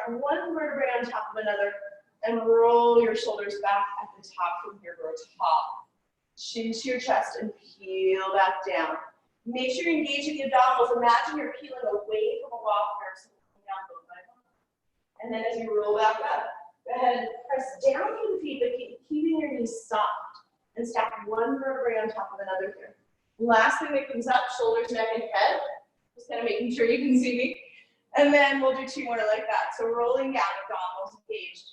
stack one vertebrae on top of another and roll your shoulders back at the top from here. Grow top. Chin to your chest and peel back down. Make sure you're engaging the abdominals. Imagine you're peeling away from a walker. So down, bone by bone. And then as you roll back up, go ahead and press down through the feet, but keeping your knees soft. And stack one vertebrae on top of another here. Last thing that comes up, shoulders, neck, and head. Just kind of making sure you can see me. And then we'll do two more like that. So rolling down, abdominals engaged.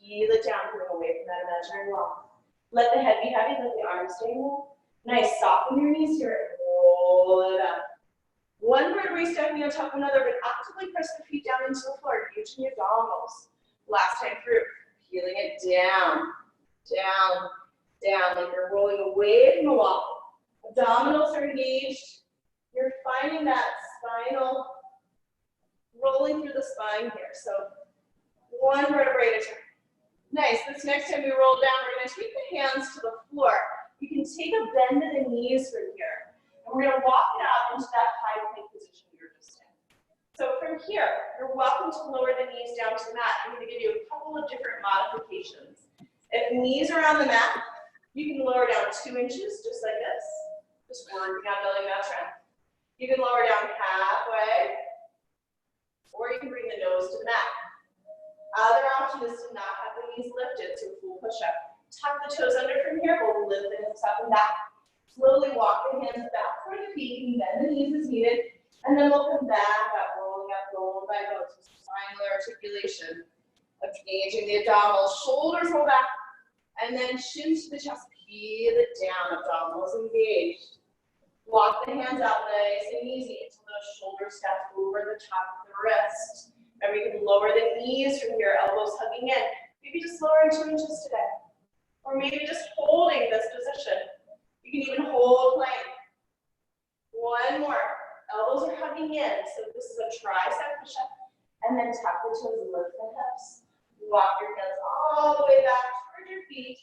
Peel it down, going away from that imaginary wall. Let the head be heavy, let the arms stay low. Nice, soften your knees here and roll it up. One vertebrae stacking on top of another, but actively press the feet down into the floor, engaging the abdominals. Last time through, peeling it down, down, down, like you're rolling away from the wall. Abdominals are engaged. You're finding that spinal rolling through the spine here. So one vertebrae at a time. Nice. This next time we roll down, we're going to take the hands to the floor. You can take a bend in the knees from here. And we're going to walk it out into that high plank position you were just in. So from here, you're welcome to lower the knees down to the mat. I'm going to give you a couple of different modifications. If knees are on the mat, you can lower down 2 inches, just like this. Just working on building that strength. You can lower down halfway, or you can bring the nose to the mat. Other option is to not have the knees lifted, so full push-up. Tuck the toes under from here, we'll lift the hips up and back. Slowly walk the hands back toward the feet, you can bend the knees as needed, and then we'll come back up, rolling up, bone by bone, so spinal articulation. Engaging the abdominals, shoulders roll back, and then chin to the chest, peel it down, abdominals engaged. Walk the hands out nice and easy until those shoulders step over the top of the wrist. Remember, you can lower the knees from here, elbows hugging in. Maybe just lower 2 inches today. Or maybe just holding this position. You can even hold plank. One more. Elbows are hugging in. So this is a tricep push-up. And then tuck the toes, lift the hips. Walk your hands all the way back toward your feet.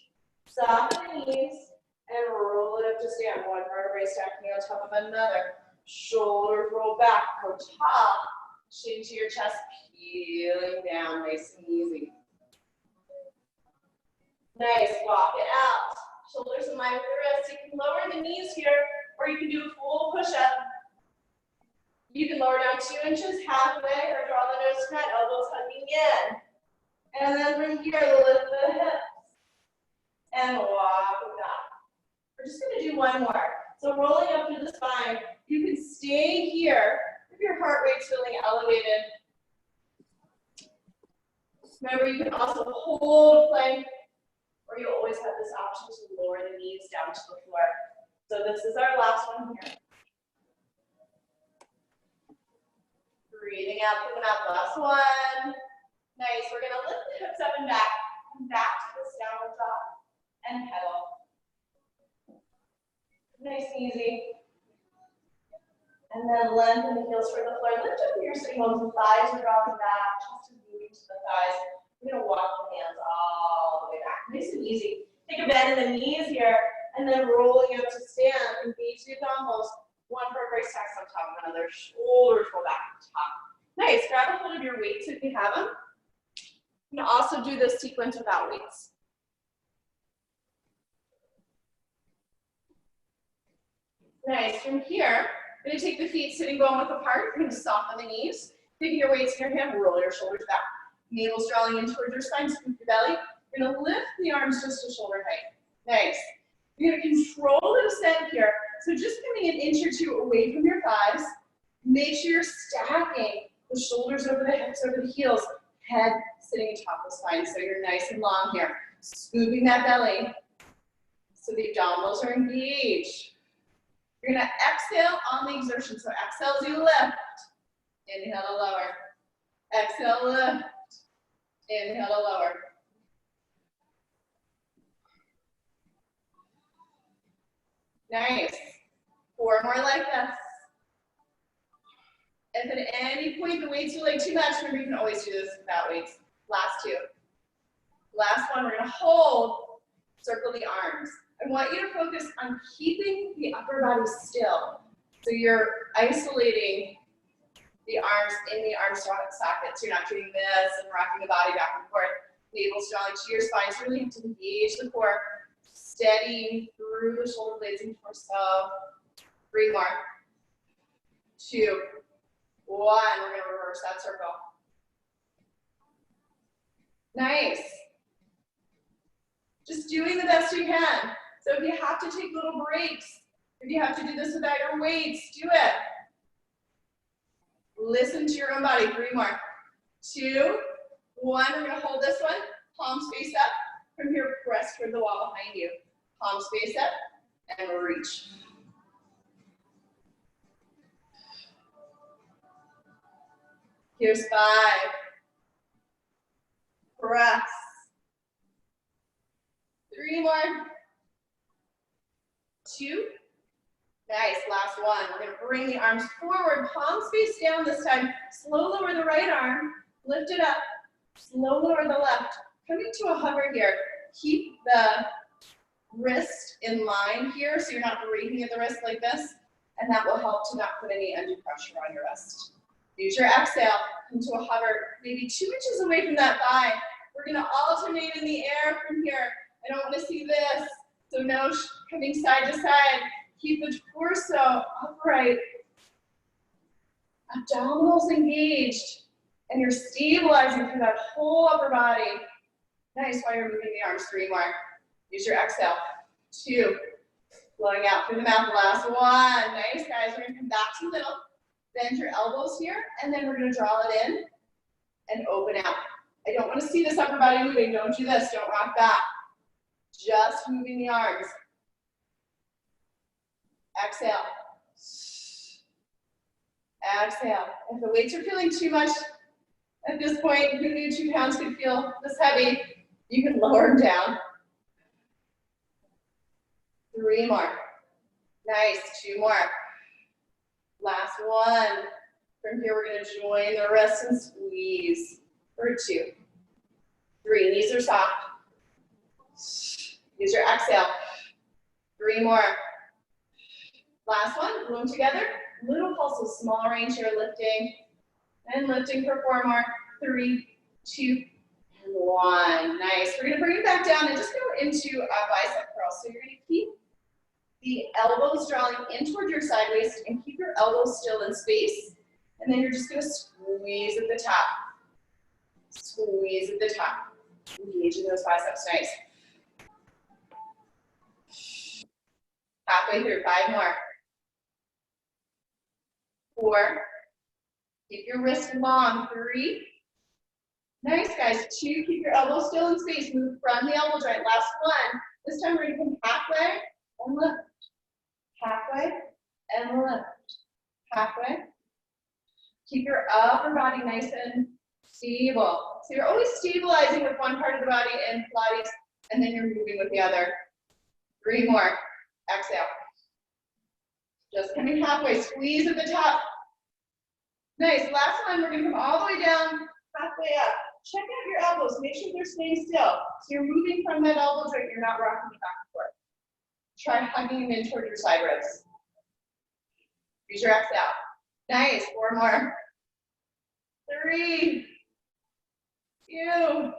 Soften the knees. And roll it up to stand. One vertebrae stacking on top of another. Shoulders roll back. Go top. Chin to your chest. Peeling down. Nice and easy. Nice. Walk it out. Shoulders in line with the wrists. You can lower the knees here, or you can do a full push-up. You can lower down 2 inches halfway, or draw the nose to mat, elbows hugging in. And then from here, lift the hips. And walk it back. We're just going to do one more. So rolling up through the spine, you can stay here if your heart rate's feeling elevated. Remember, you can also hold plank, or you always have this option to lower the knees down to the floor. So this is our last one here. Breathing out, picking up, last one. Nice, we're gonna lift the hips up and back. Come back to this downward dog and pedal. Nice and easy. And then lengthen the heels for the floor. Lift up your sitting bones and thighs are dropping back, chest is moving to the thighs. We're gonna walk the hands all the way back. Nice and easy. Take a bend in the knees here, and then rolling up to stand. Engage the abdominals. One vertebrae stacks on top of another. Shoulders roll back to the top. Nice. Grab a hold of your weights if you have them. You can also do this sequence without weights. Nice. From here, I'm going to take the feet sitting bone width apart. You're going to soften the knees. Take your weights in your hand. Roll your shoulders back. Navel's drawing in towards your spine. Scoop your belly. You're going to lift the arms just to shoulder height. Nice. You're going to control the descent here. So just coming an inch or two away from your thighs. Make sure you're stacking the shoulders over the hips, over the heels. Head sitting atop the spine, so you're nice and long here. Scooping that belly so the abdominals are engaged. You're going to exhale on the exertion. So exhale as you lift. Inhale to lower. Exhale, lift. Inhale to lower. Nice. 4 more like this. If at any point the weights feel like too much, remember you can always do this without weights. Last 2. Last one, we're going to hold, circle the arms. I want you to focus on keeping the upper body still. So you're isolating the arms in the arm sockets. You're not doing this and rocking the body back and forth. Navel's drawing to your spine. So really have to engage the core. Steady through the shoulder blades and torso. 3 more. 2, 1. We're going to reverse that circle. Nice. Just doing the best you can. So if you have to take little breaks, if you have to do this without your weights, do it. Listen to your own body. 3 more. 2, 1. We're going to hold this one. Palms face up. From here, press toward the wall behind you. Palms face up and reach. Here's 5. Press. 3 more. 2. Nice, last one. We're going to bring the arms forward, palms face down this time. Slow lower the right arm, lift it up. Slow lower the left. Coming to a hover here. Keep the wrist in line here so you're not breathing at the wrist like this. And that will help to not put any undue pressure on your wrist. Use your exhale, come to a hover, maybe 2 inches away from that thigh. We're going to alternate in the air from here. I don't want to see this. So no coming side to side. Keep the torso upright. Abdominals engaged. And you're stabilizing through that whole upper body. Nice while you're moving the arms. 3 more. Use your exhale. 2. Blowing out through the mouth. Last 1. Nice, guys. We're going to come back to the middle. Bend your elbows here. And then we're going to draw it in and open out. I don't want to see this upper body moving. Don't do this. Don't rock back. Just moving the arms. Exhale. Exhale. If the weights are feeling too much at this point, who knew 2 pounds could feel this heavy? You can lower them down. 3 more. Nice. 2 more. Last 1. From here, we're going to join the wrists and squeeze. For 2. 3. Knees are soft. Use your exhale. 3 more. Last one. Glue them together. Little pulses, small range here, lifting. And lifting for 4 more. 3, 2, and 1. Nice. We're going to bring it back down and just go into a bicep curl. So you're going to keep the elbows drawing in toward your side waist and keep your elbows still in space. And then you're just going to squeeze at the top. Squeeze at the top. Engaging those biceps. Nice. Halfway through. 5 more. 4. Keep your wrist long. 3. Nice, guys. 2. Keep your elbows still in space. Move from the elbow joint. Last 1. This time we're going to come halfway and lift. Halfway and lift. Halfway. Keep your upper body nice and stable. So you're always stabilizing with one part of the body in Pilates, and then you're moving with the other. 3 more. Exhale. Just coming halfway. Squeeze at the top. Nice. Last one. We're going to come all the way down, halfway up. Check out your elbows. Make sure they're staying still. So you're moving from that elbow joint. You're not rocking it back and forth. Try hugging them in toward your side ribs. Use your exhale. Nice. 4 more. 3, 2, and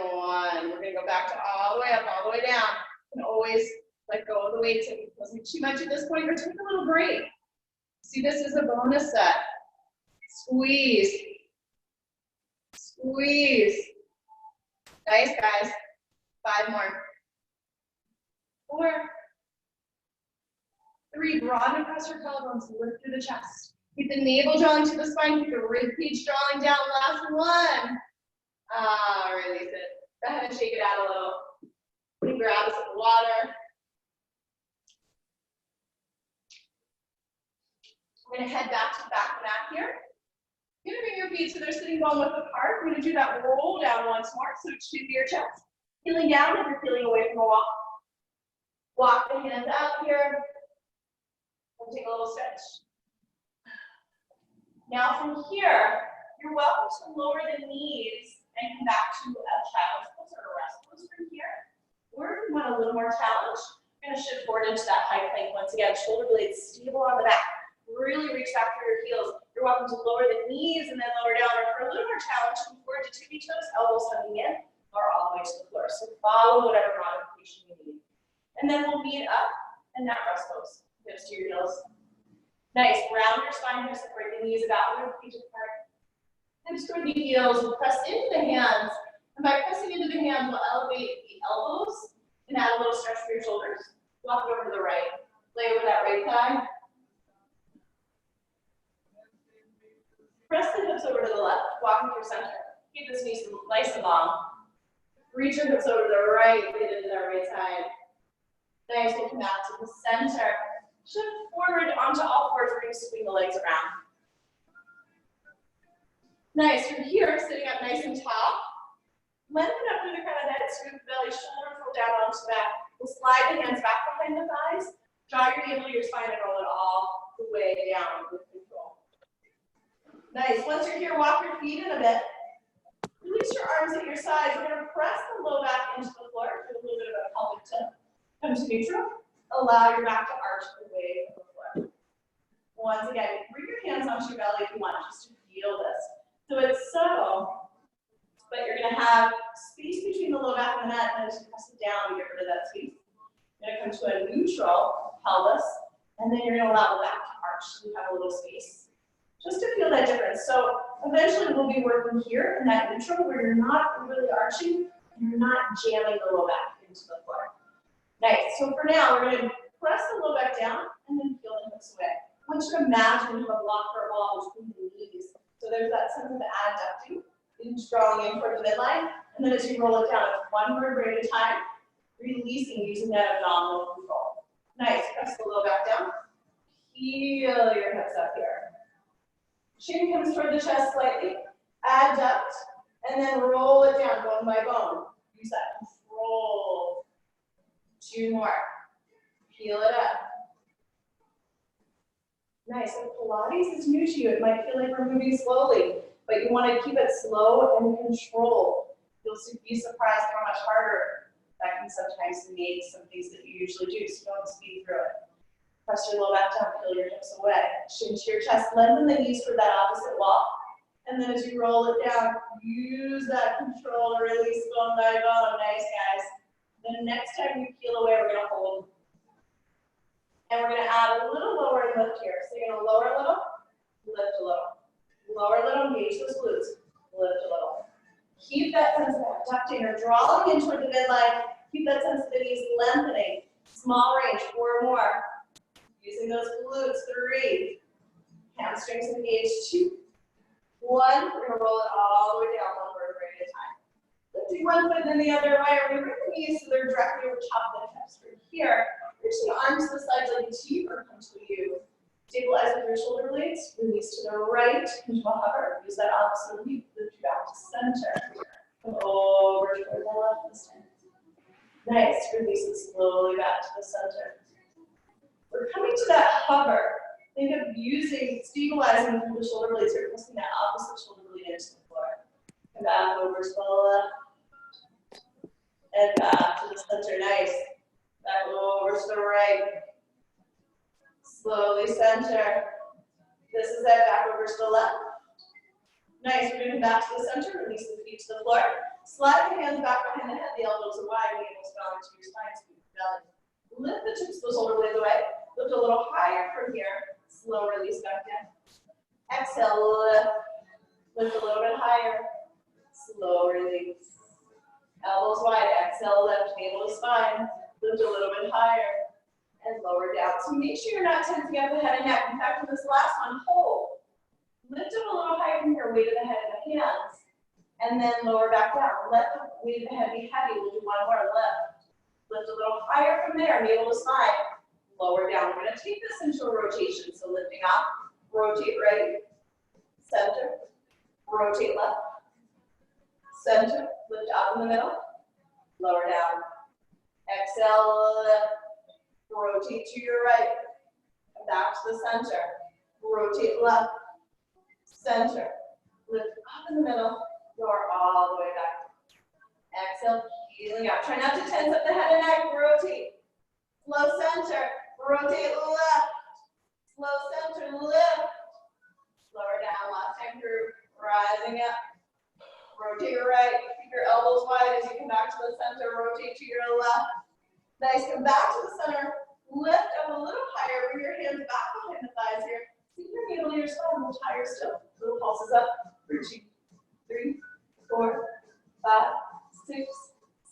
1. We're going to go back to all the way up, all the way down. You can always let go of the weights if it wasn't too much at this point, or take a little break. See this as a bonus set. Squeeze. Squeeze. Nice, guys. 5 more. 4, 3. Broaden across your collarbones. Lift through the chest. Keep the navel drawing to the spine. Keep the rib cage drawing down. Last 1. Release it. Go ahead and shake it out a little. You can grab some water. We're going to head back to the back of the mat here. You're going to bring your feet so they're sitting bone width apart. We're going to do that roll down once more. So chin to your chest. Feeling down if you're feeling away from the wall. Walk the hands out here. And take a little stretch. Now from here, you're welcome to lower the knees and come back to a child's pose or a rest pose from here. Or if you want a little more challenge, you're going to shift forward into that high plank once again. Shoulder blades stable on the back. Really reach back through your heels. You're welcome to lower the knees and then lower down. Or for a little more challenge, come forward to tippy toes, elbows hugging in, or all the way to the floor. So follow whatever modification you need. And then we'll meet up and that rest pose. Hips to your heels. Nice. Round your spine here, separate the knees about 1 feet apart. Hips toward the heels, we'll press into the hands. And by pressing into the hands, we'll elevate the elbows and add a little stretch for your shoulders. Walk it over to the right. Lay over that right thigh. Press the hips over to the left, walking through center. Keep this knee nice and long. Reach your hips over to the right, get into that right side. Nice, we'll come out to the center. Shift forward onto all fours, we're going to swing the legs around. Nice, from here, sitting up nice and tall. Lengthen up through the crown of the head, scoop the belly, shoulders roll down onto the back. We'll slide the hands back behind the thighs. Draw your knee into your spine and roll it all the way down with control. Nice. Once you're here, walk your feet in a bit. Release your arms at your sides. We're going to press the low back into the floor. Do a little bit of a pelvic tip. Come to neutral. Allow your back to arch away from the floor. Once again, bring your hands onto your belly if you want, just to feel this. So it's subtle, but you're going to have space between the low back and the mat, and then just press it down to get rid of that space. You're going to come to a neutral pelvis, and then you're going to allow the back to arch so you have a little space. Just to feel that difference. So eventually we'll be working here in that neutral where you're not really arching, and you're not jamming the low back into the floor. Nice. So for now, we're going to press the low back down and then peel the hips away. I want you to imagine you have a blocker wall between the knees. So there's that sense of adducting, drawing in toward the midline, and then as you roll it down, it's one vertebrae at a time, releasing using that abdominal control. Nice. Press the low back down. Peel your hips up here. Chin comes toward the chest slightly, adduct, and then roll it down bone by bone. Use that control. 2 more. Peel it up. Nice. If Pilates is new to you, it might feel like we're moving slowly, but you want to keep it slow and controlled. You'll be surprised how much harder that can sometimes make some things that you usually do, so don't speed through it. Press your low back down, peel your hips away. Shin to your chest, lengthen the knees for that opposite wall. And then as you roll it down, use that control to release bone by bone. Nice, guys. Then next time you peel away, we're going to hold. And we're going to add a little lower and lift here. So you're going to lower a little, lift a little. Lower a little, engage those glutes, lift a little. Keep that sense of abducting or drawing in toward the midline. Keep that sense of the knees lengthening. Small range, 4 more. Using those glutes, 3. Hamstrings engaged, 2. 1. We're going to roll it all the way down, 1 vertebrae at a time. Lifting one foot and then the other way. We're going to bring the knees so they're directly over top of the hips. From here, reach the arms to the sides like a T or come to you. Stabilize with your shoulder blades. Release to the right, into a hover. Use that opposite leap. Lift you back to center. Come over toward the left this time. Nice. Release it slowly back to the center. We're coming to that hover. Think of stabilizing through the shoulder blades here, pressing that opposite shoulder blade into the floor. Come back over to the left. And back to the center. Nice. Back over to the right. Slowly center. This is it. Back over to the left. Nice. We're going to come back to the center. Release the feet to the floor. Slide the hands back behind the head. The elbows are wide. Navel's down to your spine. Scoop the belly. Lift the tips of the shoulder blades away. Lift a little higher from here. Slow release back down. Exhale, lift. Lift a little bit higher. Slow release. Elbows wide. Exhale, lift. Navel to spine. Lift a little bit higher. And lower down. So make sure you're not tensing up the head and neck. In fact, in this last one, hold. Lift up a little higher from here. Weight of the head and the hands. And then lower back down. Let the weight of the head be heavy. We'll do 1 more. Lift. Lift a little higher from there. Navel to spine. Lower down. We're going to take this into a rotation. So lifting up, rotate right, center, rotate left, center, lift up in the middle, lower down. Exhale, lift, rotate to your right, and back to the center, rotate left, center, lift up in the middle, lower all the way back. Exhale, healing up. Try not to tense up the head and neck, rotate. Slow center, rotate left, slow center, lift, lower rising up. Rotate your right, keep your elbows wide as you come back to the center, rotate to your left. Nice, come back to the center, lift up a little higher, bring your hands back behind the thighs here. See your needle to your spine, a little higher still. Little pulses up, 2, 3, 4, 5, 6,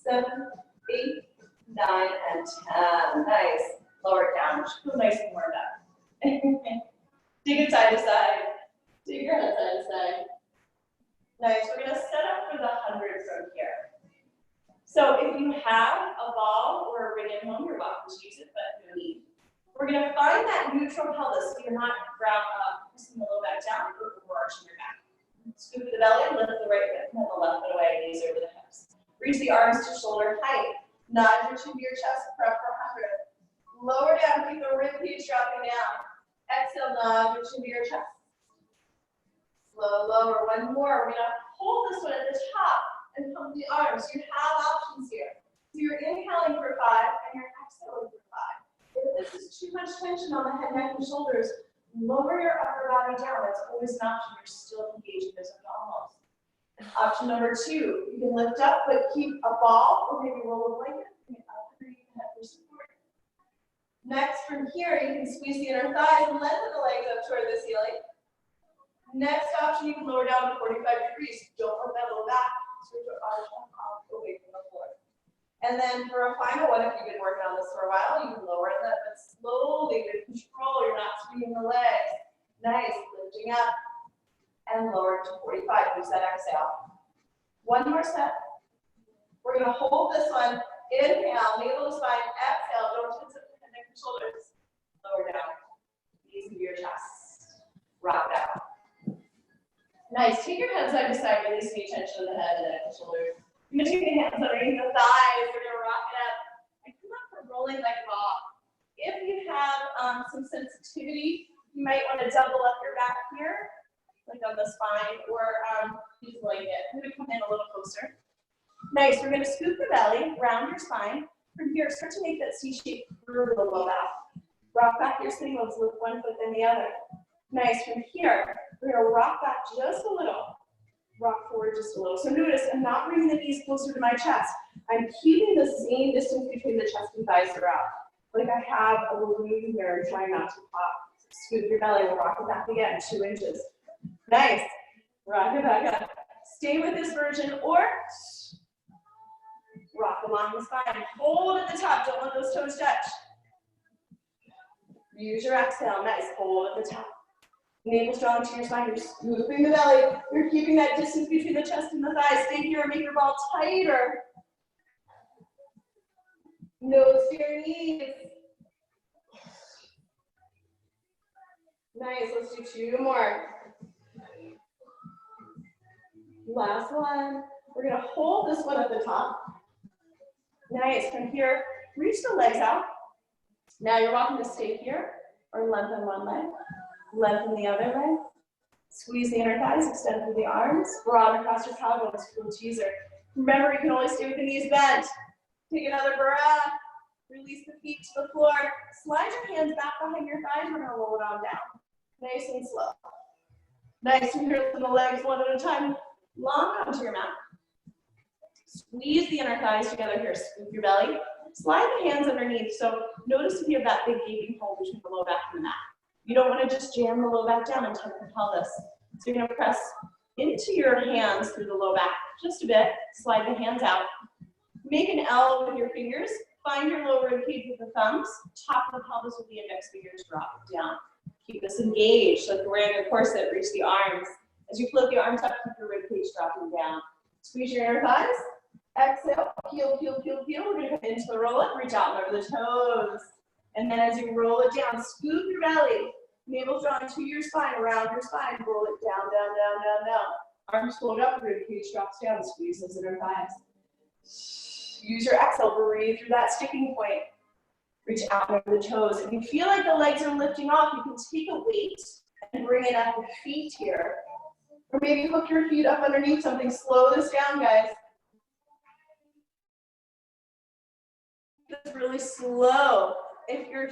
7, 8, 9, and 10. Nice. Lower it down. Feel nice and warmed up. Take it side to side. Take your head side to side. Nice. We're going to set up for the 100 from here. So if you have a ball or a ring at home, you're welcome to use it, but no need. We're going to find that neutral pelvis so you're not pressing the low back down or arching your back. Scoop the belly, lift the right hip, and then the left foot away, knees over the hips. Reach the arms to shoulder height. Nod your chin to your chest, prep for 100. Lower down, keep the rib cage dropping down. Exhale, nod your chin to your chest. Slow, lower, one more. We're gonna hold this one at the top and pump the arms. You have options here. So you're inhaling for 5 and you're exhaling for 5. If this is too much tension on the head, neck, and shoulders, lower your upper body down. That's always an option. You're still engaging those abdominals. Option number 2, you can lift up, but keep a ball or maybe roll a blanket. Bring it up underneath the head for support. Next, from here, you can squeeze the inner thighs and lengthen the legs up toward the ceiling. Next option, you can lower down to 45 degrees. Don't let that low back. Switch your arms off away from the floor. And then for a final one, if you've been working on this for a while, you can lower it up, but slowly with control. You're not swinging the legs. Nice, lifting up and lower to 45. Use that exhale. One more set. We're going to hold this one. Inhale, navel to spine. Exhale, don't tense up the head, neck, and shoulders. Lower down. Knees into your chest. Rock out. Nice. Take your hands side to side. Release any tension in the head and neck and shoulders. You're going to take the hands underneath the thighs. We're going to rock it up. And come up for rolling like a ball. If you have some sensitivity, you might want to double up your back here, like on the spine, or use a blanket. I'm going to come in a little closer. Nice. We're going to scoop the belly, round your spine. From here, start to make that C shape through the low back. Rock back your sitting bones with one foot then the other. Nice. From here, we're going to rock back just a little. Rock forward just a little. So notice I'm not bringing the knees closer to my chest. I'm keeping the same distance between the chest and thighs throughout. Like I have a balloon here and trying not to pop. Scoop your belly. We'll rock it back again, 2 inches. Nice. Rock it back up. Stay with this version or rock along the spine. Hold at the top. Don't let those toes touch. Use your exhale. Nice. Hold at the top. Navel strong to your spine. You're scooping the belly. You're keeping that distance between the chest and the thighs. Stay here. Make your ball tighter. Nose to your knees. Nice. Let's do 2 more. Last one. We're going to hold this one at the top. Nice. From here, reach the legs out. Now you're welcome to stay here or lengthen one leg. Lengthen the other leg. Squeeze the inner thighs, extend through the arms. Broaden across your collarbones, cool teaser. Remember, you can only stay with the knees bent. Take another breath. Release the feet to the floor. Slide your hands back behind your thighs. We're going to roll it on down. Nice and slow. Nice. And here, the legs one at a time. Long onto your mat. Squeeze the inner thighs together here. Scoop your belly. Slide the hands underneath. So notice if you have that big gaping hole between the low back and the mat. You don't want to just jam the low back down and tuck the pelvis. So you're going to press into your hands through the low back just a bit. Slide the hands out. Make an L with your fingers. Find your lower rib cage with the thumbs. Top of the pelvis with the index fingers. Drop it down. Keep this engaged like we're wearing a corset. Reach the arms. As you float the arms up, keep your rib cage dropping down. Squeeze your inner thighs. Exhale. Peel, peel, peel, peel. We're going to come into the roll up. Reach out and over the toes. And then as you roll it down, scoop your belly. Navel drawn to your spine, around your spine. Roll it down, down, down, down, down. Arms float up, rib cage drops down. Squeeze those inner thighs. Use your exhale, breathe through that sticking point. Reach out over the toes. If you feel like the legs are lifting off, you can take a weight and bring it up the feet here. Or maybe hook your feet up underneath something. Slow this down, guys. It's really slow. If you're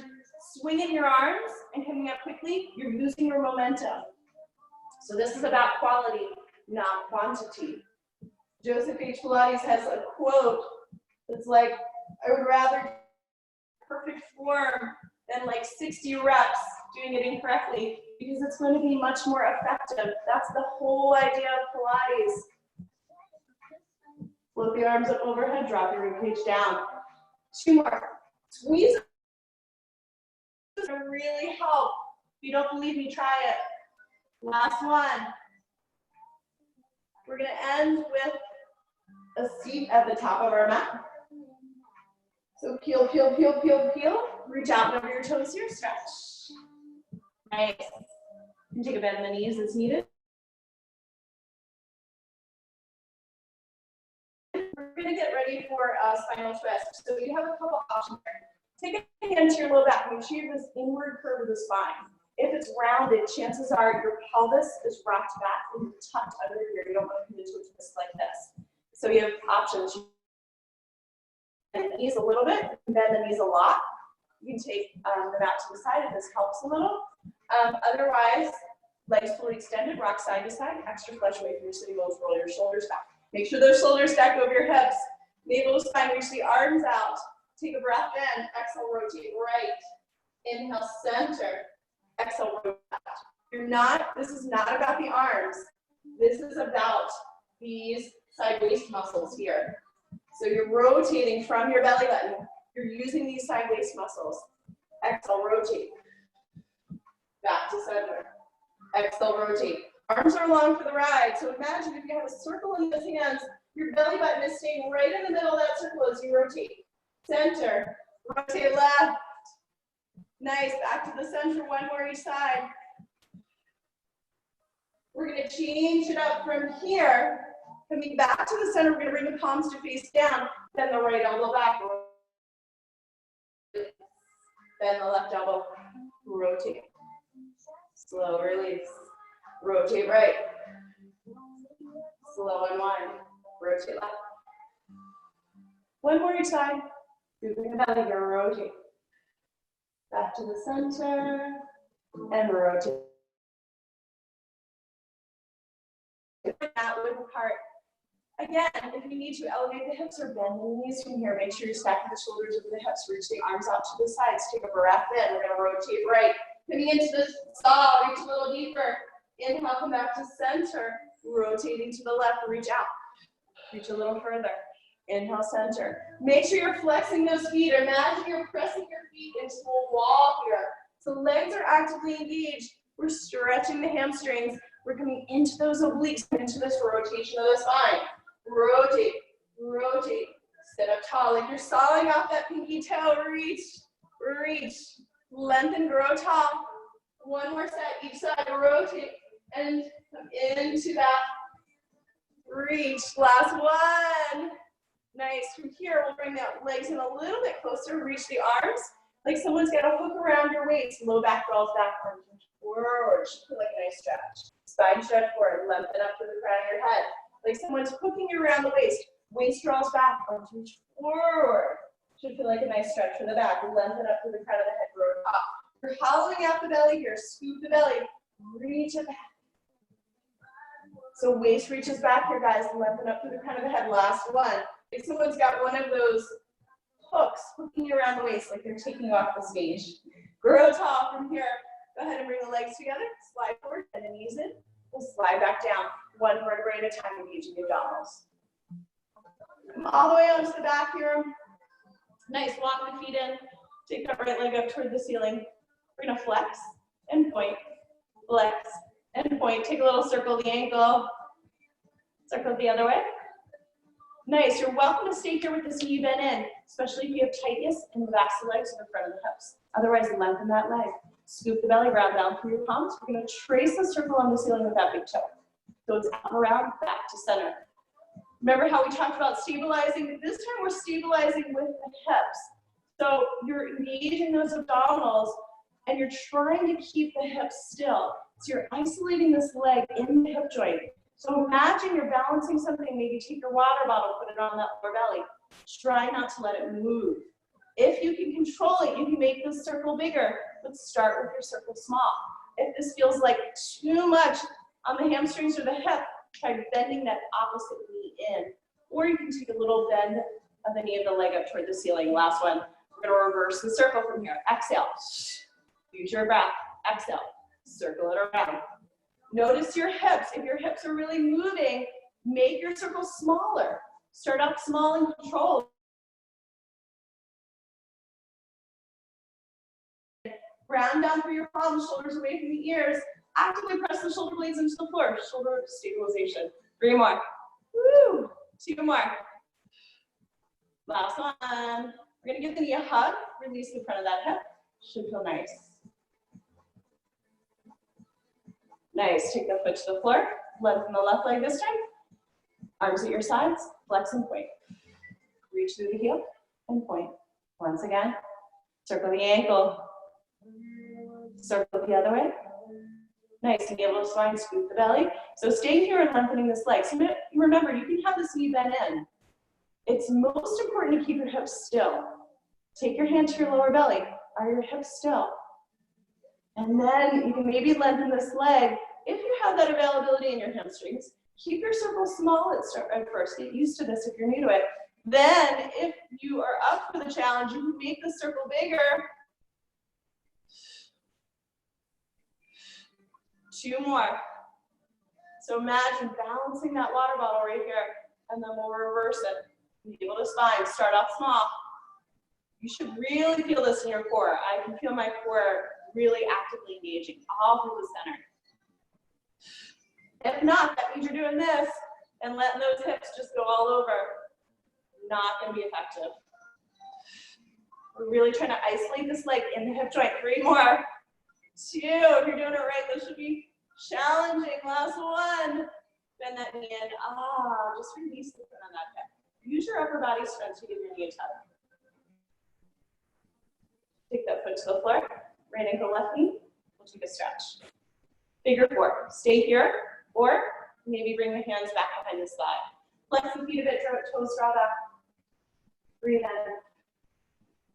swinging your arms and coming up quickly, you're losing your momentum. So this is about quality. not quantity. Joseph H. Pilates has a quote that's like, I would rather perfect form than like 60 reps doing it incorrectly, because it's going to be much more effective. That's the whole idea of Pilates. Float the arms up overhead, drop your ribcage down. 2 more. Squeeze. This will really help. If you don't believe me, try it. Last one. We're going to end with a seat at the top of our mat. So peel, peel, peel, peel, peel. Reach out over your toes here, stretch. Nice. You can take a bend in the knees as needed. We're going to get ready for a spinal twist. So you have a couple options here. Take a hand to your low back. Make sure you have this inward curve of the spine. If it's rounded, chances are your pelvis is rocked back and tucked under here. You don't want to come into a twist like this. So you have options. Bend the knees a little bit, bend the knees a lot. You can take the mat to the side if this helps a little. Otherwise, legs fully extended, rock side to side, extra flesh away from your sitting bones, roll your shoulders back. Make sure those shoulders stack over your hips. Navel to spine, reach the arms out. Take a breath in, exhale, rotate right. Inhale, center. Exhale, rotate left. This is not about the arms. This is about these side waist muscles here. So you're rotating from your belly button. You're using these side waist muscles. Exhale, rotate. Back to center. Exhale, rotate. Arms are long for the ride. So imagine if you have a circle in those hands, your belly button is staying right in the middle of that circle as you rotate. Center. Rotate left. Nice. Back to the center. One more each side. We're going to change it up from here. Coming back to the center, we're going to bring the palms to face down. Then the right elbow back. Then the left elbow. Rotate. Slow release. Rotate right. Slow unwind. Rotate left. One more each side. Moving the belly here. Rotate. Back to the center. And rotate. That with the heart. Again, if you need to elevate the hips or bend the knees from here, make sure you're stacking the shoulders over the hips. Reach the arms out to the sides. Take a breath in. We're going to rotate right. Coming into the saw, reach a little deeper. Inhale, come back to center. Rotating to the left, reach out. Reach a little further. Inhale, center. Make sure you're flexing those feet. Imagine you're pressing your feet into a wall here. So legs are actively engaged. We're stretching the hamstrings. We're coming into those obliques, into this rotation of the spine. Rotate, rotate. Sit up tall like you're sawing off that pinky toe. Reach, reach. Lengthen, grow tall. One more set, each side. Rotate and come into that. Reach. Last one. Nice. From here, we'll bring that legs in a little bit closer. Reach the arms like someone's got a hook around your waist. Low back draws back, arms forward. Should feel like a nice stretch. Spine stretch forward. Lengthen up to the crown of your head. Like someone's hooking you around the waist. Waist draws back, arms reach forward. Should feel like a nice stretch for the back. Lengthen up to the crown of the head, grow up. You're hollowing out the belly here. Scoop the belly. Reach it back. So waist reaches back here, guys. Lengthen up to the crown of the head. Last one. If someone's got one of those hooks hooking you around the waist, like they're taking you off the stage. Grow tall from here. Go ahead and bring the legs together. Slide forward and the knees in. We'll slide back down. One vertebrae at a time, engaging the abdominals. Come all the way onto the back here. Nice. Walk the feet in. Take that right leg up toward the ceiling. We're going to flex and point. Flex and point. Take a little circle the ankle. Circle the other way. Nice. You're welcome to stay here with this knee bent in, especially if you have tightness in the backs of the legs or the front of the hips. Otherwise, lengthen that leg. Scoop the belly, round down through your palms. We're going to trace the circle on the ceiling with that big toe. So it's up, around, back to center. Remember how we talked about stabilizing? This time we're stabilizing with the hips. So you're engaging those abdominals and you're trying to keep the hips still. So you're isolating this leg in the hip joint. So imagine you're balancing something, maybe take your water bottle, put it on that lower belly. Try not to let it move. If you can control it, you can make this circle bigger, but start with your circle small. If this feels like too much on the hamstrings or the hip, Try bending that opposite knee in. Or you can take a little bend of the knee of the leg up toward the ceiling. Last one. We're going to reverse the circle from here. Exhale. Use your breath. Exhale. Circle it around. Notice your hips. If your hips are really moving, make your circle smaller. Start out small and controlled. Ground down through your palms, shoulders away from the ears. Actively press the shoulder blades into the floor. Shoulder stabilization. 3 more. Woo! 2 more. Last one. We're going to give the knee a hug. Release the front of that hip. Should feel nice. Nice. Take the foot to the floor. Lengthen the left leg this time. Arms at your sides. Flex and point. Reach through the heel and point. Once again. Circle the ankle. Circle the other way. Nice. To be able to spine, scoop the belly. So stay here and lengthening this leg. So remember, you can have this knee bent in. It's most important to keep your hips still. Take your hand to your lower belly. Are your hips still? And then you can maybe lengthen this leg. If you have that availability in your hamstrings, keep your circle small at first. Get used to this if you're new to it. Then, if you are up for the challenge, you can make the circle bigger. 2 more. So imagine balancing that water bottle right here, and then we'll reverse it. Be able to spine. Start off small. You should really feel this in your core. I can feel my core really actively engaging all through the center. If not, that means you're doing this and letting those hips just go all over. Not going to be effective. We're really trying to isolate this leg in the hip joint. 3 more. 2. If you're doing it right, this should be challenging. Last one. Bend that knee in. Just release the front of that hip. Use your upper body strength to give your knee a tug. Take that foot to the floor. Right ankle, left knee. We'll take a stretch. Figure 4. Stay here, or maybe bring the hands back behind the thigh. Flex the feet a bit, toes draw back. Breathe in.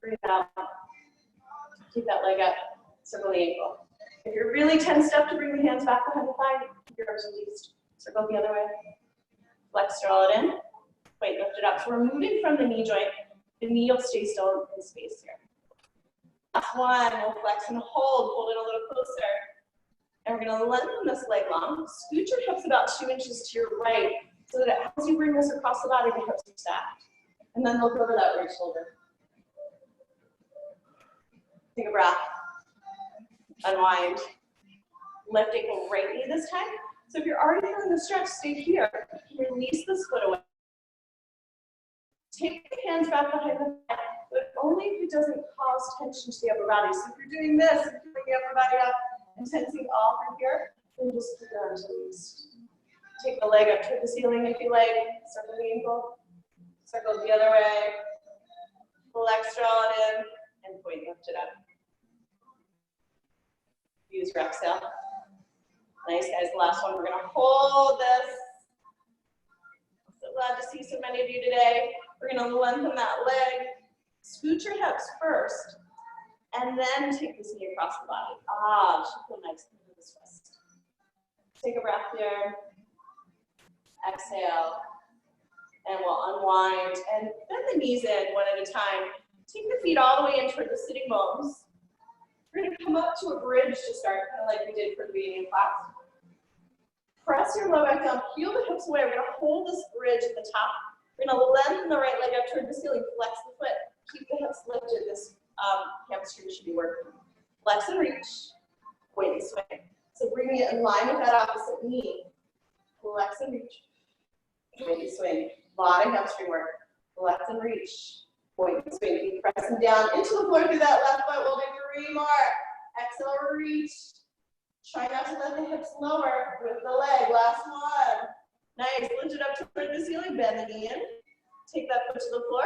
Breathe out. Keep that leg up. Circle the ankle. If you're really tensed up, to bring the hands back behind the thigh, keep your arms released. Circle the other way. Flex, draw it in. Wait, lift it up. So we're moving from the knee joint. The knee will stay still in space here. Last one. We'll flex and hold. Hold it a little closer. And we're going to lengthen this leg long. Scoot your hips about 2 inches to your right, so that as you bring this across the body, the hips are stacked. And then look over that right shoulder. Take a breath. Unwind. Lift ankle right knee this time. So if you're already feeling the stretch, stay here. Release this foot away. Take the hands back behind the back, but only if it doesn't cause tension to the upper body. So if you're doing this, if you're bringing the upper body up and tensing all through here, then just keep your arms released. Take the leg up toward the ceiling if you like. Circle the ankle. Circle the other way. Flex, draw it in, and point, lift it up. Use your exhale. Nice, guys. The last one, we're going to hold this. So glad to see so many of you today. We're going to lengthen that leg. Scoot your hips first, and then take this knee across the body. It should feel nice into this wrist. Take a breath here. Exhale. And we'll unwind and bend the knees in one at a time. Take the feet all the way in toward the sitting bones. We're going to come up to a bridge to start, kind of like we did for the beginning of class. Press your low back down, peel the hips away. We're going to hold this bridge at the top. We're going to lengthen the right leg up toward the ceiling, flex the foot, keep the hips lifted. This hamstring should be working. Flex and reach, point and swing. So bringing it in line with that opposite knee. Flex and reach, point and swing. A lot of hamstring work. Flex and reach, point and swing. Keep pressing down into the floor through that left foot. We'll do 3 more. Exhale, reach. Try not to let the hips lower with the leg. Last one. Nice. Lift it up toward the ceiling. Bend the knee in. Take that foot to the floor.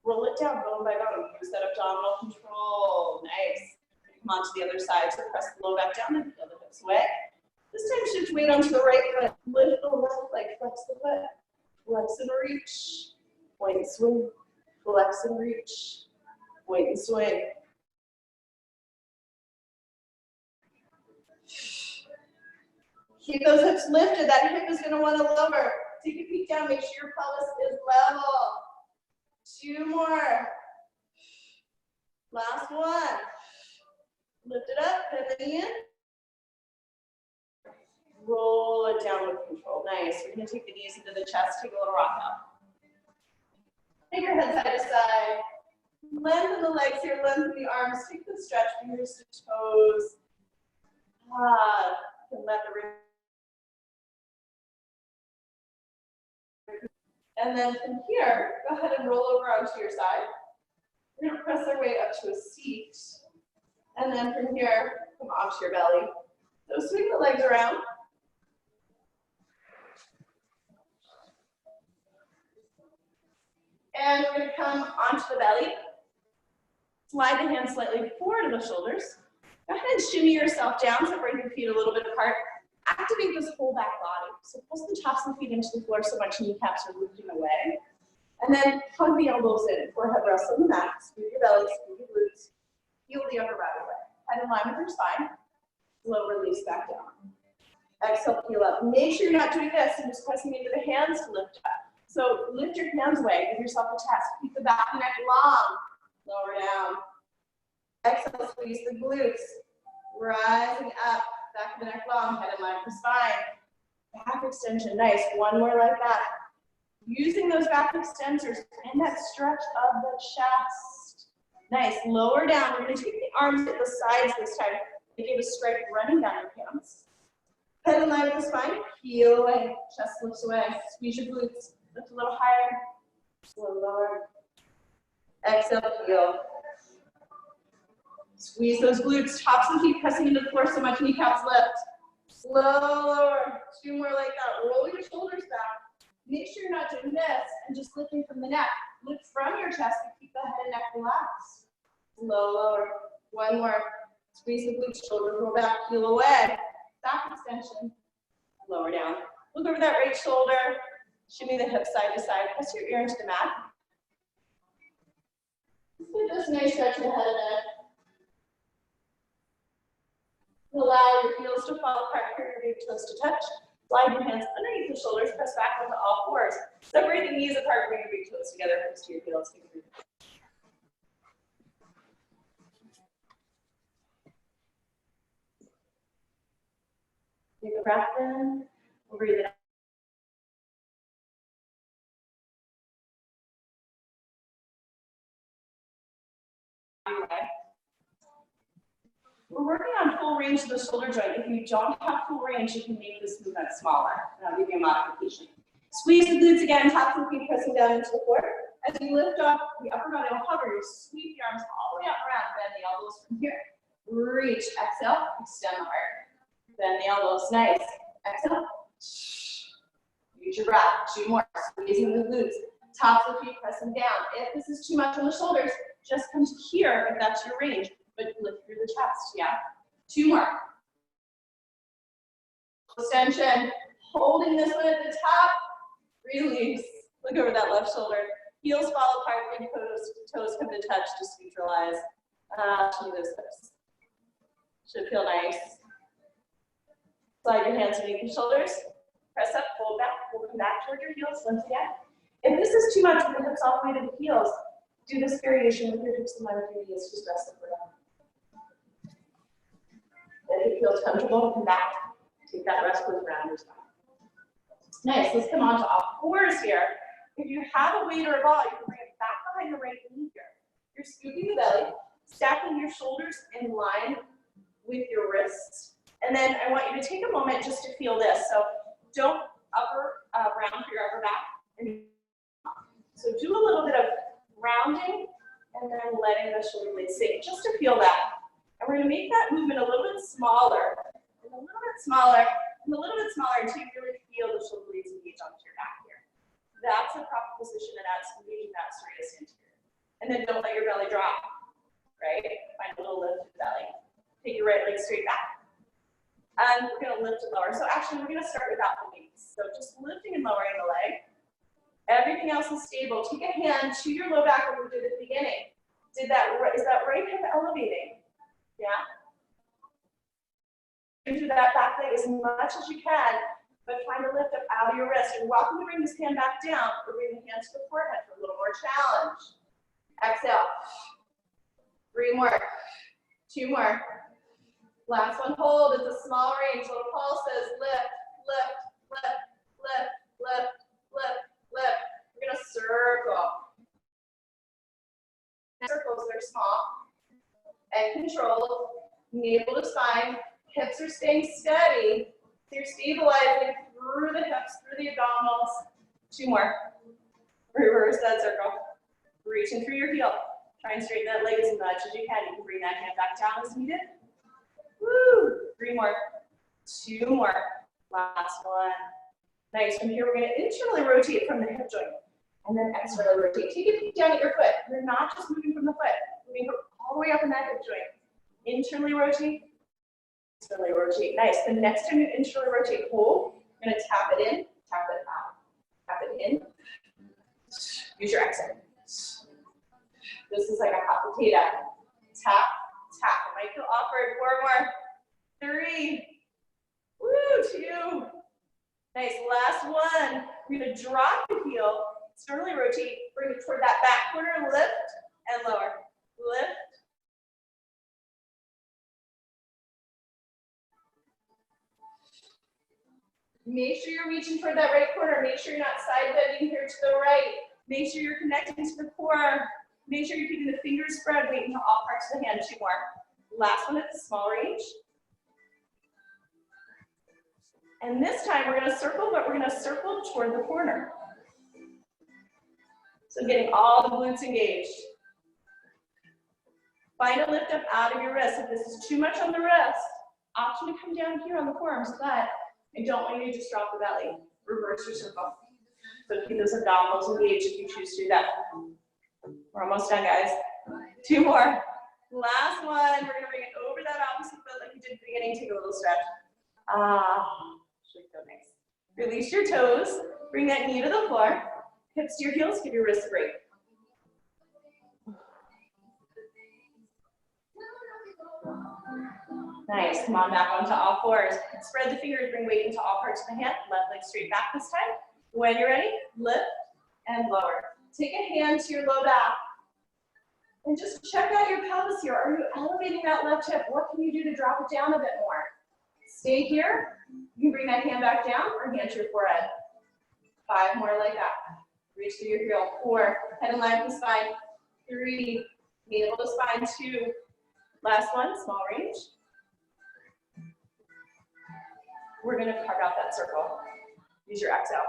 Roll it down bone by bone. Use that abdominal control. Nice. Come on to the other side. So press the low back down and feel the hips away. This time shift weight onto the right foot. Lift the left leg. Flex the foot. Flex and reach. Point and swing. Flex and reach. Point and swing. Keep those hips lifted. That hip is gonna wanna lower. Take a peek down, make sure your pelvis is level. 2 more. Last one. Lift it up, bend the knee in. Roll it down with control. Nice. We're gonna take the knees into the chest, take a little rock out. Take your head side to side. Lengthen the legs here, lengthen the arms. Take the stretch, fingers to toes. You can let the and then from here, go ahead and roll over onto your side. We're gonna press our way up to a seat. And then from here, come onto your belly. So swing the legs around. And we're gonna come onto the belly. Slide the hands slightly forward to the shoulders. Go ahead and shimmy yourself down, separate your feet a little bit apart. Activate this whole back body. So pull the tops of the feet into the floor so much kneecaps are lifting away. And then hug the elbows in. Forehead rests on the mat. Scoot your belly, scoot your glutes. Heel the upper body away. Head in line with your spine. Slow release back down. Exhale, peel up. Make sure you're not doing this and just pressing into the hands to lift up. So lift your hands away. Give yourself a test. Keep the back of the neck long. Lower down. Exhale, squeeze the glutes. Rising up. Back of the neck long. Head in line with the spine. Back extension. Nice. One more like that. Using those back extensors and that stretch of the chest. Nice. Lower down. We're going to take the arms at the sides this time. They give a stripe running down your hands. Head in line with the spine. Peel away. Chest lifts away. Squeeze your glutes. Lift a little higher. Slow lower. Exhale, peel. Squeeze those glutes. Tops and feet pressing into the floor so much kneecaps lift. Slow lower. 2 more like that. Roll your shoulders back. Make sure you're not doing this and just lifting from the neck. Lift from your chest and keep the head and neck relaxed. Slow lower. 1 more. Squeeze the glutes, shoulders roll back, heel away. Back extension. Lower down. Look over that right shoulder. Shimmy the hips side to side. Press your ear into the mat. Get this nice stretch in the head and neck. Allow your heels to fall apart, your big toes to touch. Slide your hands underneath the shoulders, press back onto all fours. Separate the knees apart, bring your big toes together, hips to your heels. Take a breath in, we'll breathe it out. We're working on full range of the shoulder joint. If you don't have full range, you can make this movement smaller. And I'll give you a modification. Squeeze the glutes again, tops of the feet pressing down into the floor. As you lift off the upper body, will hover. You'll sweep the arms all the way up and around. Bend the elbows from here. Reach. Exhale. Extend the heart. Bend the elbows. Nice. Exhale. Use your breath. 2 more. Squeezing the glutes. Tops of the feet pressing down. If this is too much on the shoulders, just come to here if that's your range. But lift through the chest, yeah? 2 more. Extension. Holding this one at the top. Release. Look over that left shoulder. Heels fall apart, big toes come to touch, just neutralize. Shimmy those hips. Should feel nice. Slide your hands underneath the shoulders. Press up, fold back, come back toward your heels once again. If this is too much with the hips all the way to the heels, do this variation with your hips in line with your knees. Just rest up for now. If it feels comfortable, come back. Take that rest with around your spine. Nice. Let's come on to all fours here. If you have a weight or a ball, you can bring it back behind your right knee here. You're scooping the belly, stacking your shoulders in line with your wrists. And then I want you to take a moment just to feel this. So don't round for your upper back. So do a little bit of rounding and then letting the shoulder blades sink just to feel that. And we're going to make that movement a little bit smaller, and a little bit smaller, and a little bit smaller until you really feel the shoulder blades engage onto your back here. That's a proper position that adds engaging that serratus anterior. And then don't let your belly drop, right? Find a little lift in the belly. Take your right leg straight back. And we're going to lift and lower. So actually, we're going to start without the weights. So just lifting and lowering the leg. Everything else is stable. Take a hand to your low back like we did at the beginning. Is that right hip elevating? Yeah? into that back leg as much as you can, but trying to lift up out of your wrist. You're welcome to bring this hand back down or bring the hands to the forehead for a little more challenge. Exhale. 3 more. 2 more. Last one, hold. It's a small range. Little pulses. Lift, lift, lift, lift, lift, lift, lift. We're going to circle. Circles, they're small and controlled. Navel to spine. Hips are staying steady. So you're stabilizing through the hips, through the abdominals. 2 more. Reverse that circle. Reaching through your heel. Try and straighten that leg as much as you can. You can bring that hand back down as needed. Woo! 3 more. 2 more. Last one. Nice. From here, we're going to internally rotate from the hip joint. And then externally rotate. Take a peek down at your foot. You're not just moving from the foot. Moving all the way up in that hip joint. Internally rotate. Externally rotate. Nice. The next time you internally rotate, hold. You're going to tap it in, tap it out. Tap it in. Use your exhale. This is like a hot potato. Tap, tap. It might feel awkward. 4 more. 3. Woo, 2. Nice. Last one. We're going to drop the heel, externally rotate, bring it toward that back corner, lift and lower. Lift. Make sure you're reaching toward that right corner. Make sure you're not side bending here to the right. Make sure you're connecting to the core. Make sure you're keeping the fingers spread, wait until all parts of the hand. 2 more. Last one at the small range. And this time we're going to circle, but we're going to circle toward the corner. So getting all the glutes engaged. Find a lift up out of your wrist. If this is too much on the wrist, option to come down here on the forearms, but I don't want you to just drop the belly. Reverse your circle. So keep those abdominals engaged if you choose to do that. We're almost done, guys. 2 more. Last one. We're going to bring it over that opposite foot like you did at the beginning. Take a little stretch. Should feel nice. Release your toes. Bring that knee to the floor. Hips to your heels. Give your wrists a break. Nice. Come on back onto all fours. Spread the fingers. Bring weight into all parts of the hand. Left leg straight back this time. When you're ready, lift and lower. Take a hand to your low back. And just check out your pelvis here. Are you elevating that left hip? What can you do to drop it down a bit more? Stay here. You can bring that hand back down or hand to your forehead. 5 more like that. Reach through your heel. 4. Head in line with the spine. 3. Navel to spine. 2. Last one, small range. We're going to carve out that circle. Use your exhale.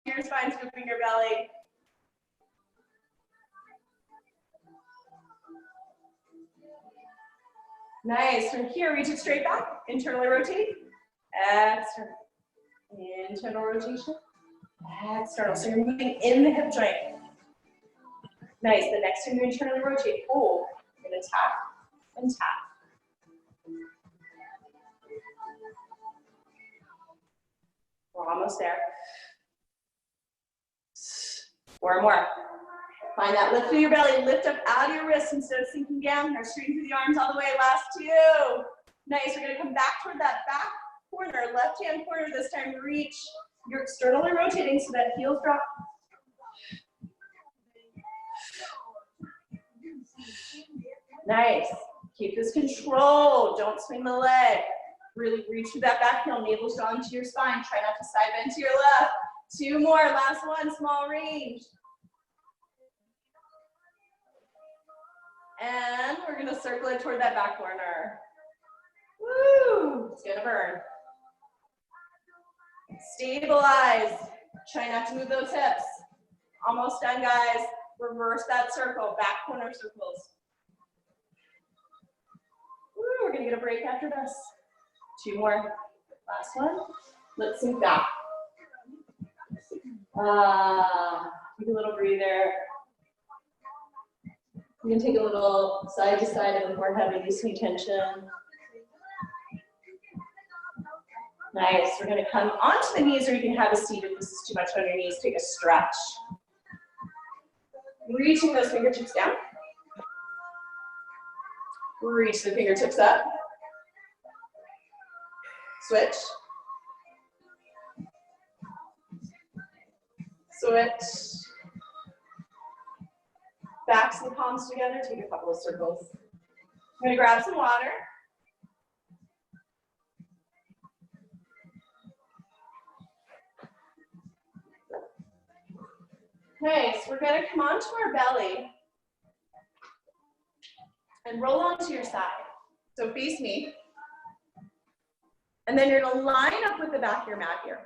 Your spine, scooping your belly. Nice. From here, reach it straight back. Internally rotate. External. Internal rotation. External. So you're moving in the hip joint. Nice. The next time you internally rotate, hold. You're going to tap and tap. We're almost there. 4 more. Find that lift through your belly. Lift up out of your wrists instead of sinking down. Or straighten through the arms all the way. Last 2. Nice. We're going to come back toward that back corner. Left hand corner this time. Reach. You're externally rotating so that heels drop. Nice. Keep this control. Don't swing the leg. Really reach through that back heel. Navel's gone to your spine. Try not to side bend to your left. 2 more. Last one. Small range. And we're going to circle it toward that back corner. Woo! It's going to burn. Stabilize. Try not to move those hips. Almost done, guys. Reverse that circle. Back corner circles. Woo, we're going to get a break after this. 2 more. Last one. Let's sink back. Take a little breather. You can take a little side to side of the forehead, releasing tension. Nice. We're going to come onto the knees, or you can have a seat if this is too much on your knees. Take a stretch. Reaching those fingertips down. Reach the fingertips up. Switch. Switch. Backs and palms together. Take a couple of circles. I'm going to grab some water. Nice. We're going to come onto our belly and roll onto your side. So face me. And then you're going to line up with the back of your mat here.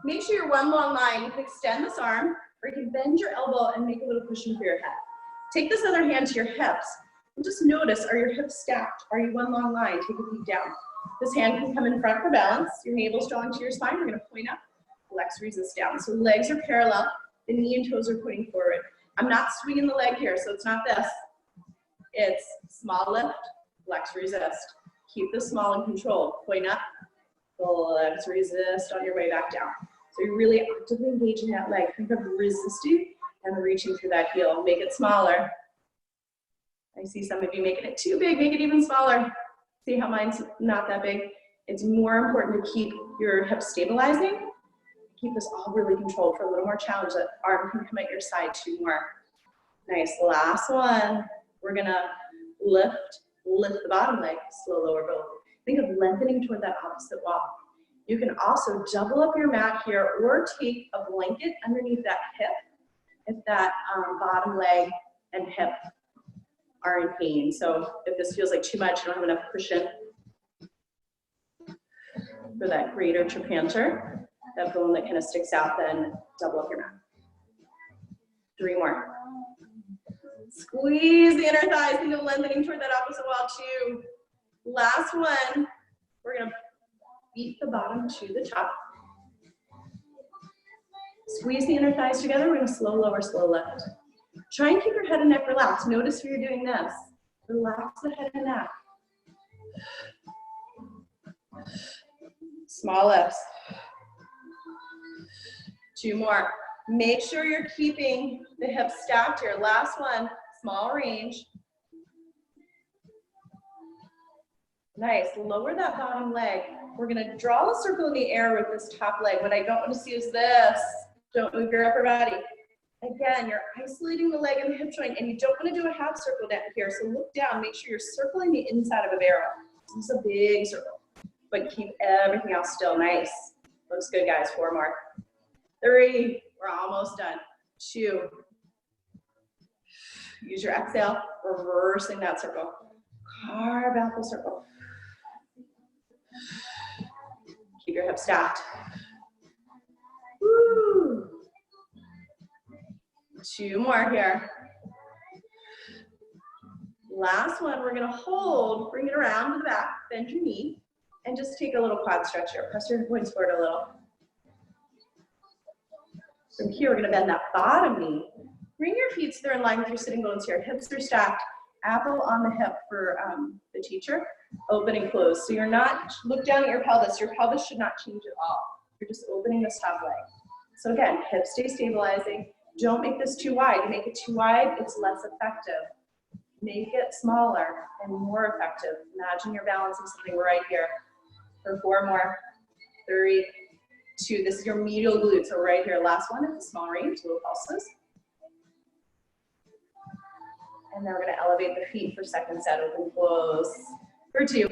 Make sure you're one long line. You can extend this arm, or you can bend your elbow and make a little cushion for your head. Take this other hand to your hips and just notice, are your hips stacked? Are you one long line? Take a peek down. This hand can come in front for balance. Your navel's drawn to your spine. We're going to point up. Flex, resist down. So legs are parallel. The knee and toes are pointing forward. I'm not swinging the leg here, so it's not this. It's small lift, flex, resist. Keep this small and controlled. Point up, flex, resist on your way back down. So you're really actively engaging that leg. Think of resisting and reaching through that heel. Make it smaller. I see some of you making it too big. Make it even smaller. See how mine's not that big? It's more important to keep your hips stabilizing. Keep this all really controlled for a little more challenge. That arm can come at your side. 2 more. Nice. Last one. We're gonna lift the bottom leg, slow lower both. Think of lengthening toward that opposite wall. You can also double up your mat here, or take a blanket underneath that hip if that bottom leg and hip are in pain. So if this feels like too much, you don't have enough cushion for that greater trochanter, that bone that kind of sticks out, then double up your mat. 3 more. Squeeze the inner thighs. Think of lengthening toward that opposite wall. 2. Last one. We're going to beat the bottom to the top. Squeeze the inner thighs together. We're going to slow lower, slow lift. Try and keep your head and neck relaxed. Notice if you're doing this. Relax the head and neck. Small lifts. 2 more. Make sure you're keeping the hips stacked here. Last one, small range. Nice. Lower that bottom leg. We're going to draw a circle in the air with this top leg. What I don't want to see is this. Don't move your upper body. Again, you're isolating the leg and the hip joint, and you don't want to do a half circle down here. So look down. Make sure you're circling the inside of a barrel. This is a big circle, but keep everything else still. Nice. Looks good, guys. 4 more. 3. We're almost done. 2. Use your exhale, reversing that circle. Carve out the circle. Keep your hips stacked. Woo. 2 more here. Last one, we're going to hold, bring it around to the back, bend your knee, and just take a little quad stretch here. Press your points forward a little. From here, we're going to bend that bottom knee. Bring your feet so they're in line with your sitting bones here. Hips are stacked. Apple on the hip for the teacher. Open and close. So you're not, look down at your pelvis. Your pelvis should not change at all. You're just opening this top leg. So again, hips stay stabilizing. Don't make this too wide. You make it too wide, it's less effective. Make it smaller and more effective. Imagine you're balancing something right here. For 4 more. 3, 2. This is your medial glute. So right here, last one is a small range, little pulses. And then we're going to elevate the feet for second set, open, close. For 2,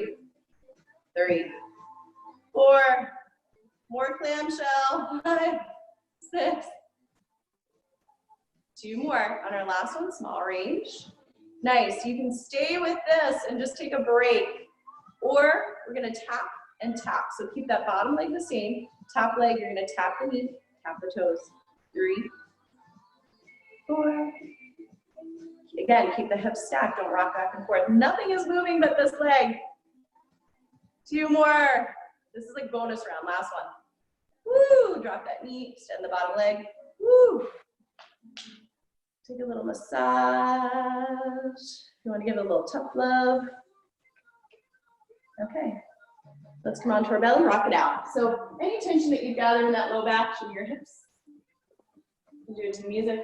3, 4. More clamshell. 5, 6. 2 more. On our last one, small range. Nice. You can stay with this and just take a break. Or we're going to tap and tap. So keep that bottom leg the same. Top leg, you're going to tap the knee, tap the toes. 3, 4. Again, keep the hips stacked. Don't rock back and forth. Nothing is moving but this leg. 2 more. This is like bonus round. Last one. Woo! Drop that knee. Extend the bottom leg. Woo! Take a little massage. You want to give it a little tough love. Okay. Let's come onto our belly, rock it out. So any tension that you gather in that low back should be your hips. You do it to the music.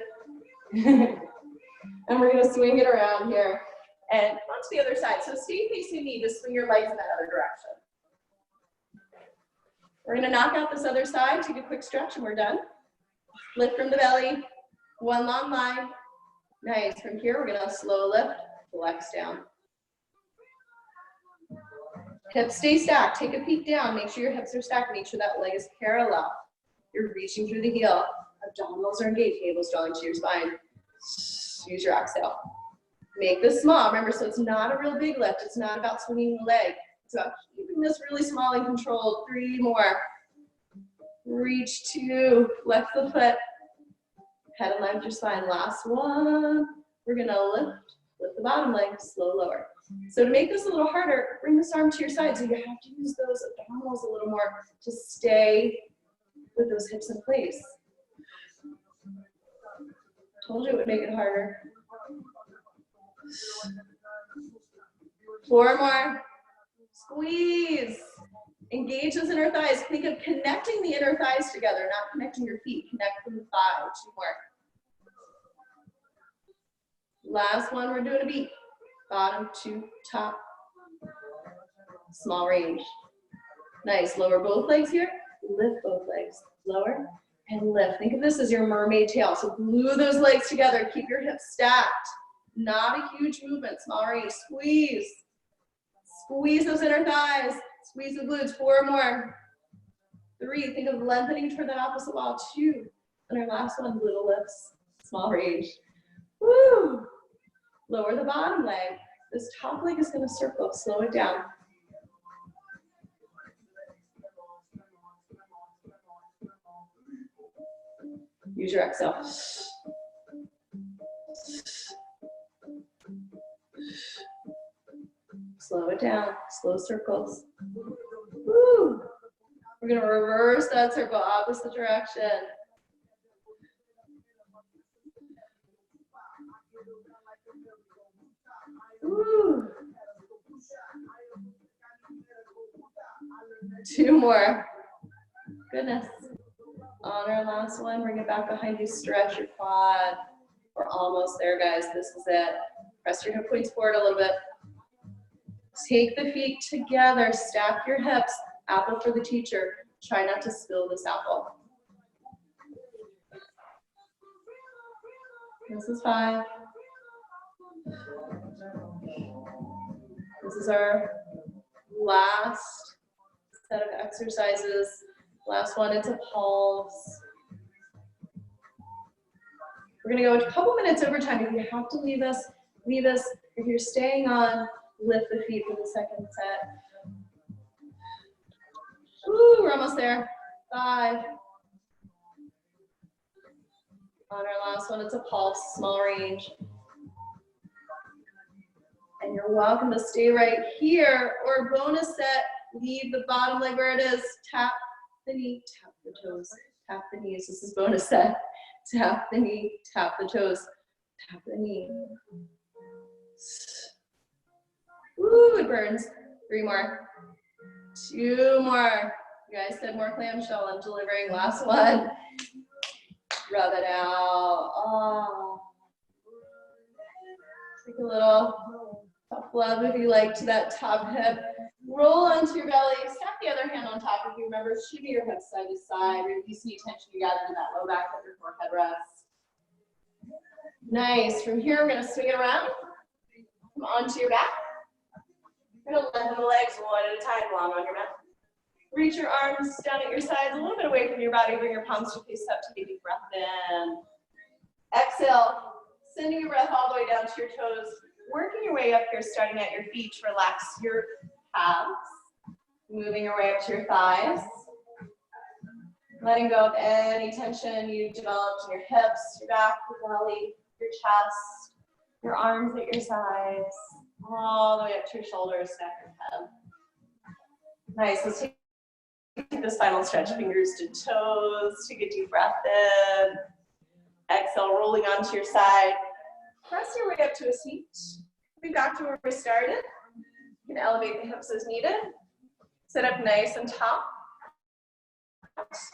And we're gonna swing it around here and onto the other side. So stay facing me, just swing your legs in that other direction. We're gonna knock out this other side, take a quick stretch and we're done. Lift from the belly, one long line. Nice, from here we're gonna slow lift, flex down. Hips stay stacked, take a peek down, make sure your hips are stacked, make sure that leg is parallel. You're reaching through the heel, abdominals are engaged, navel's drawing to your spine. Use your exhale. Make this small, remember, so it's not a real big lift, it's not about swinging the leg, it's about keeping this really small and controlled. 3 more. Reach 2, flex the foot, head and lift your spine. Last one. We're gonna lift the bottom leg, slow lower. So to make this a little harder, bring this arm to your side, so you have to use those abdominals a little more to stay with those hips in place. Told you it would make it harder. 4 more. Squeeze. Engage those inner thighs. Think of connecting the inner thighs together, not connecting your feet. Connect from the thigh. 2 more. Last one, we're doing a beat. Bottom to top. Small range. Nice. Lower both legs here. Lift both legs. Lower and lift. Think of this as your mermaid tail. So glue those legs together. Keep your hips stacked. Not a huge movement. Small range. Squeeze. Squeeze those inner thighs. Squeeze the glutes. 4 more. 3. Think of lengthening toward that opposite wall. 2. And our last one, little lifts. Small range. Woo! Lower the bottom leg. This top leg is going to circle. Slow it down. Use your exhale. Slow it down. Slow circles. Woo! We're going to reverse that circle, opposite direction. Woo. 2 more. Goodness. On our last one, bring it back behind you, stretch your quad. We're almost there, guys. This is it. Press your hip points forward a little bit. Take the feet together, stack your hips. Apple for the teacher. Try not to spill this apple. This is 5. This is our last set of exercises. Last one, it's a pulse. We're gonna go a couple minutes overtime. If you have to leave us, leave us. If you're staying on, lift the feet for the second set. Ooh, we're almost there. 5. On our last one, it's a pulse, small range. And you're welcome to stay right here, or bonus set, leave the bottom leg where it is. Tap the knee, tap the toes, tap the knees. This is bonus set. Tap the knee, tap the toes, tap the knee. Ooh, it burns. 3 more. 2 more. You guys said more clamshell. I'm delivering. Last one. Rub it out. Oh. Take a little tough love if you like to that top hip. Roll onto your belly. Stack the other hand on top of you. Remember, shimmy your hips side to side. Release any tension you got in that low back of your forehead rest. Nice. From here, we're going to swing it around. Come onto your back. You're going to lengthen the legs one at a time, long on your mat. Reach your arms down at your sides, a little bit away from your body. Bring your palms to face up. Take a deep breath in. Exhale. Sending your breath all the way down to your toes. Working your way up here, starting at your feet to relax your calves. Moving your way up to your thighs. Letting go of any tension you developed in your hips, your back, your belly, your chest, your arms at your sides, all the way up to your shoulders, neck, and head. Nice. Let's take this final stretch, fingers to toes. Take a deep breath in. Exhale, rolling onto your side. Press your way up to a seat. We'll be back to where we started. You can elevate the hips as needed. Sit up nice and tall.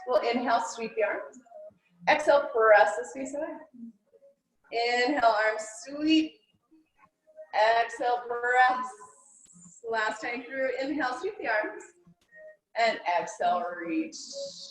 We'll inhale, sweep the arms. Exhale, press the space away. Inhale, arms sweep. Exhale, press. Last time through, inhale, sweep the arms. And exhale, reach.